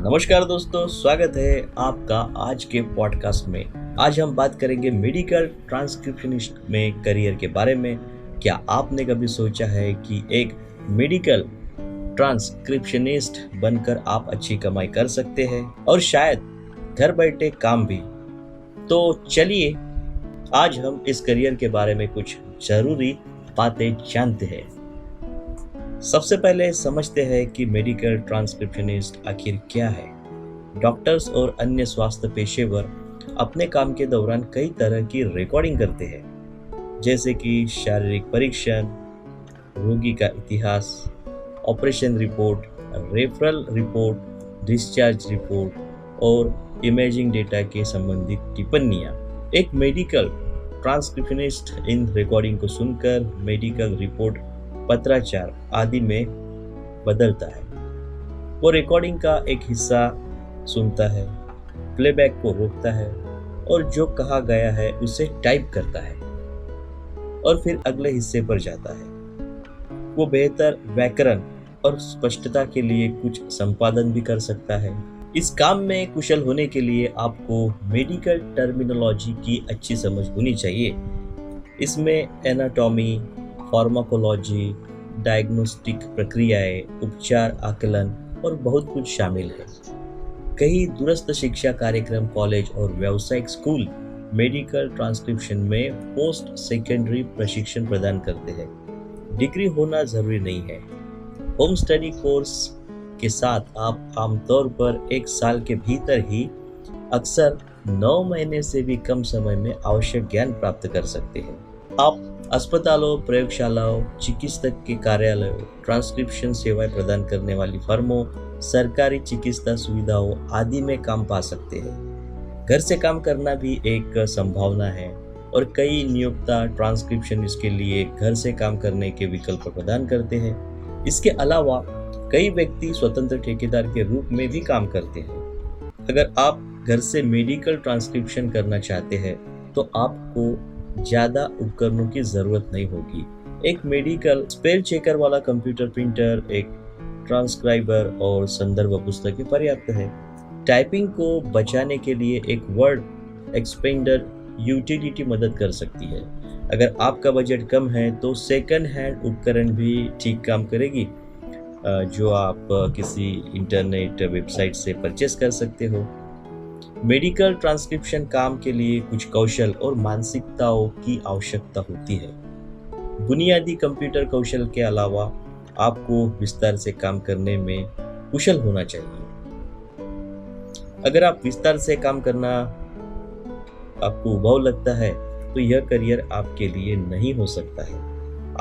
नमस्कार दोस्तों, स्वागत है आपका आज के पॉडकास्ट में। आज हम बात करेंगे मेडिकल ट्रांसक्रिप्शनिस्ट में करियर के बारे में। क्या आपने कभी सोचा है कि एक मेडिकल ट्रांसक्रिप्शनिस्ट बनकर आप अच्छी कमाई कर सकते हैं और शायद घर बैठे काम भी? तो चलिए आज हम इस करियर के बारे में कुछ जरूरी बातें जानते हैं। सबसे पहले समझते हैं कि मेडिकल ट्रांसक्रिप्शनिस्ट आखिर क्या है। डॉक्टर्स और अन्य स्वास्थ्य पेशेवर अपने काम के दौरान कई तरह की रिकॉर्डिंग करते हैं, जैसे कि शारीरिक परीक्षण, रोगी का इतिहास, operation report, referral report, discharge report और इमेजिंग डेटा के संबंधित टिप्पणियां। एक मेडिकल ट्रांसक्रिप्शनिस्ट इन रिकॉर्डिंग को सुनकर मेडिकल रिपोर्ट, पत्राचार आदि में बदलता है। वो रिकॉर्डिंग का एक हिस्सा सुनता है, प्लेबैक को रोकता है और जो कहा गया है उसे टाइप करता है और फिर अगले हिस्से पर जाता है। वो बेहतर व्याकरण और स्पष्टता के लिए कुछ संपादन भी कर सकता है। इस काम में कुशल होने के लिए आपको मेडिकल टर्मिनोलॉजी की अच्छी समझ होनी चाहिए। इसमें एनाटॉमी, फार्माकोलॉजी, डायग्नोस्टिक प्रक्रियाएं, उपचार आकलन और बहुत कुछ शामिल है। कई दूरस्थ शिक्षा कार्यक्रम, कॉलेज और व्यावसायिक स्कूल मेडिकल ट्रांसक्रिप्शन में पोस्ट सेकेंडरी प्रशिक्षण प्रदान करते हैं। डिग्री होना जरूरी नहीं है। होम स्टडी कोर्स के साथ आप आमतौर पर 1 साल के भीतर ही, अक्सर 9 महीने से भी कम समय में आवश्यक ज्ञान प्राप्त कर सकते हैं। आप अस्पतालों, प्रयोगशालाओं, चिकित्सक के कार्यालयों, ट्रांसक्रिप्शन सेवाएं प्रदान करने वाली फर्मों, सरकारी चिकित्सा सुविधाओं आदि में काम पा सकते हैं। घर से काम करना भी एक संभावना है और कई नियोक्ता ट्रांसक्रिप्शनिस्ट के लिए घर से काम करने के विकल्प प्रदान करते हैं। इसके अलावा कई व्यक्ति स्वतंत्र ठेकेदार के रूप में भी काम करते हैं। अगर आप घर से मेडिकल ट्रांसक्रिप्शन करना चाहते हैं तो आपको ज्यादा उपकरणों की जरूरत नहीं होगी। एक मेडिकल स्पेल चेकर वाला कंप्यूटर प्रिंटर, एक ट्रांसक्राइबर और संदर्भ पुस्तकें पर्याप्त है। टाइपिंग को बचाने के लिए एक वर्ड एक्सपेंडर यूटिलिटी मदद कर सकती है। अगर आपका बजट कम है तो सेकंड हैंड उपकरण भी ठीक काम करेगी, जो आप किसी इंटरनेट वेबसाइट से परचेस कर सकते हो। मेडिकल ट्रांसक्रिप्शन काम के लिए कुछ कौशल और मानसिकताओं की आवश्यकता होती है। बुनियादी कंप्यूटर कौशल के अलावा आपको विस्तार से काम करने में कुशल होना चाहिए। अगर आप विस्तार से काम करना आपको उबाऊ लगता है तो यह करियर आपके लिए नहीं हो सकता है।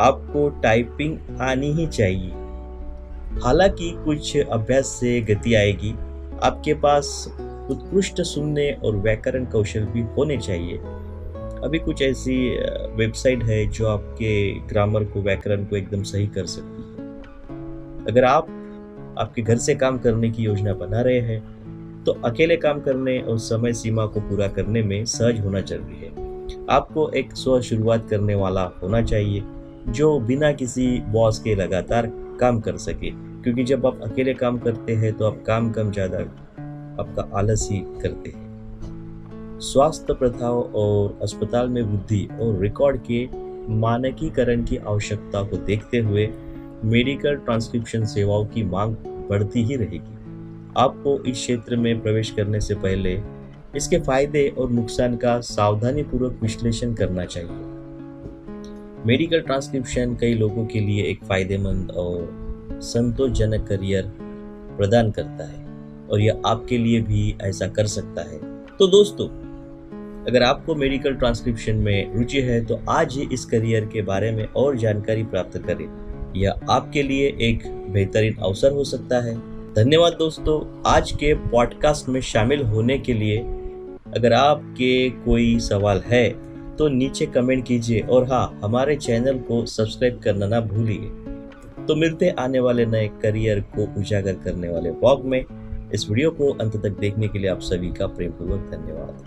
आपको टाइपिंग आनी ही चाहिए। हालांकि कुछ अभ्यास से गति आएगी। आपके पास उत्कृष्ट सुनने और व्याकरण कौशल भी होने चाहिए। अभी कुछ ऐसी वेबसाइट है जो आपके ग्रामर को, व्याकरण को एकदम सही कर सकती है। अगर आप आपके घर से काम करने की योजना बना रहे हैं तो अकेले काम करने और समय सीमा को पूरा करने में सहज होना जरूरी है। आपको एक स्व शुरुआत करने वाला होना चाहिए जो बिना किसी बॉस के लगातार काम कर सके, क्योंकि जब आप अकेले काम करते हैं तो आप काम कम ज्यादा आपका आलस ही करते हैं। स्वास्थ्य प्रथाओं और अस्पताल में वृद्धि और रिकॉर्ड के मानकीकरण की आवश्यकता को देखते हुए मेडिकल ट्रांसक्रिप्शन सेवाओं की मांग बढ़ती ही रहेगी। आपको इस क्षेत्र में प्रवेश करने से पहले इसके फायदे और नुकसान का सावधानीपूर्वक विश्लेषण करना चाहिए। मेडिकल ट्रांसक्रिप्शन कई लोगों के लिए एक फायदेमंद और संतोषजनक करियर प्रदान करता है और यह आपके लिए भी ऐसा कर सकता है। तो दोस्तों, अगर आपको मेडिकल ट्रांसक्रिप्शन में रुचि है तो आज ही इस करियर के बारे में और जानकारी प्राप्त करें। यह आपके लिए एक बेहतरीन अवसर हो सकता है। धन्यवाद दोस्तों, आज के पॉडकास्ट में शामिल होने के लिए। अगर आपके कोई सवाल है तो नीचे कमेंट कीजिए और हाँ, हमारे चैनल को सब्सक्राइब करना ना भूलिए। तो मिलते आने वाले नए करियर को उजागर करने वाले ब्लॉग में। इस वीडियो को अंत तक देखने के लिए आप सभी का प्रेमपूर्वक धन्यवाद।